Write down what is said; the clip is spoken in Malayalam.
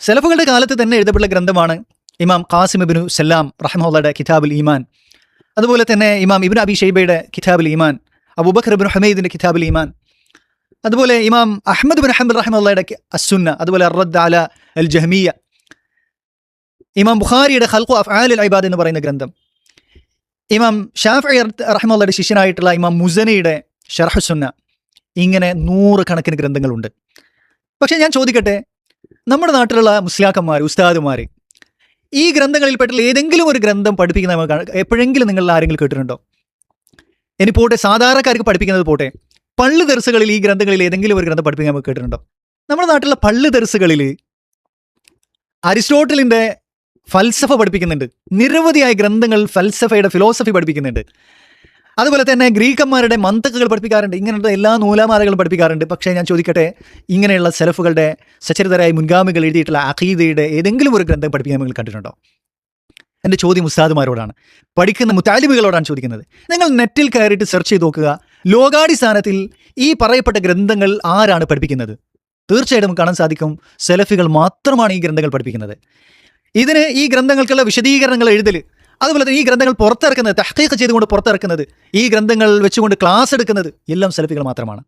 സലഫുകളുടെ കാലത്ത് തന്നെ എഴുതപ്പെട്ട ഗ്രന്ഥമാണ് ഇമാം ഖാസിം ഇബ്നു സല്ലാം റഹ്മത്തുള്ളാഹിയുടെ കിതാബുൽ ഈമാൻ. അതുപോലെ തന്നെ ഇമാം ഇബ്നു അബി ഷൈബയുടെ കിതാബുൽ ഈമാൻ, അബൂബക്കർ ഇബ്നു ഹമീദിന്റെ കിതാബുൽ ഈമാൻ, അതുപോലെ ഇമാം അഹ്മദ് ബിൻ ഹംബൽ റഹ്മത്തുള്ളാഹിയുടെ അസ്സുന്ന, അതുപോലെ അർറദ് അല അൽ ജഹ്മിയ, ഇമാം ബുഖാരിയുടെ ഖൽഖു അഫ്ആലുൽ ഇബാദ് എന്ന് പറയുന്ന ഗ്രന്ഥം, ഇമാം ഷാഫിഈ റഹ്മത്തുള്ളാഹിയുടെ ശിഷ്യനായിട്ടുള്ള ഇമാം മുസനിയുടെ ശർഹ് സുന്ന, ഇങ്ങനെ 100 കണക്കിന് ഗ്രന്ഥങ്ങളുണ്ട്. പക്ഷേ ഞാൻ ചോദിക്കട്ടെ, നമ്മുടെ നാട്ടിലുള്ള മുസ്ലിയാക്കന്മാർ, ഉസ്താദുമാർ ഈ ഗ്രന്ഥങ്ങളിൽപ്പെട്ടുള്ള ഏതെങ്കിലും ഒരു ഗ്രന്ഥം പഠിപ്പിക്കുന്ന നമുക്ക് എപ്പോഴെങ്കിലും നിങ്ങൾ ആരെങ്കിലും കേട്ടിട്ടുണ്ടോ? ഇനി പോട്ടെ, സാധാരണക്കാർക്ക് പഠിപ്പിക്കുന്നത് പോട്ടെ, പള്ളി ദർസുകളിൽ ഈ ഗ്രന്ഥങ്ങളിൽ ഏതെങ്കിലും ഒരു ഗ്രന്ഥം പഠിപ്പിക്കാൻ നമുക്ക് കേട്ടിട്ടുണ്ടോ? നമ്മുടെ നാട്ടിലുള്ള പള്ളി ദർസുകളിൽ അരിസ്റ്റോട്ടലിൻ്റെ ഫൽസഫ പഠിപ്പിക്കുന്നുണ്ട്. നിരവധിയായ ഗ്രന്ഥങ്ങൾ ഫൽസഫയുടെ ഫിലോസഫി പഠിപ്പിക്കുന്നുണ്ട്. അതുപോലെ തന്നെ ഗ്രീക്കന്മാരുടെ മന്തക്കുകൾ പഠിപ്പിക്കാറുണ്ട്. ഇങ്ങനെയുള്ള എല്ലാ നൂലാമാലകളും പഠിപ്പിക്കാറുണ്ട്. പക്ഷേ ഞാൻ ചോദിക്കട്ടെ, ഇങ്ങനെയുള്ള സലഫുകളുടെ സച്ചരിതരായ മുൻഗാമികൾ എഴുതിയിട്ടുള്ള അഖീദയുടെ ഏതെങ്കിലും ഒരു ഗ്രന്ഥം പഠിപ്പിക്കാൻ നിങ്ങൾ കണ്ടിട്ടുണ്ടോ? എൻ്റെ ചോദ്യം ഉസ്താദുമാരോടാണ്, പഠിക്കുന്ന മുത്താലിബുകളോടാണ് ചോദിക്കുന്നത്. നിങ്ങൾ നെറ്റിൽ കയറിയിട്ട് സെർച്ച് ചെയ്ത് നോക്കുക, ലോകാടിസ്ഥാനത്തിൽ ഈ പറയപ്പെട്ട ഗ്രന്ഥങ്ങൾ ആരാണ് പഠിപ്പിക്കുന്നത്? തീർച്ചയായിട്ടും കാണാൻ സാധിക്കും, സലഫികൾ മാത്രമാണ് ഈ ഗ്രന്ഥങ്ങൾ പഠിപ്പിക്കുന്നത്. ഇതിന് ഈ ഗ്രന്ഥങ്ങൾക്കുള്ള വിശദീകരണങ്ങൾ എഴുതൽ, അതുപോലെ തന്നെ ഈ ഗ്രന്ഥങ്ങൾ പുറത്തിറക്കുന്നത്, തഹ്ഖീഖ് ചെയ്തുകൊണ്ട് പുറത്തിറക്കുന്നത്, ഈ ഗ്രന്ഥങ്ങൾ വെച്ചുകൊണ്ട് ക്ലാസ് എടുക്കുന്നത് എല്ലാം സലഫികൾ മാത്രമാണ്.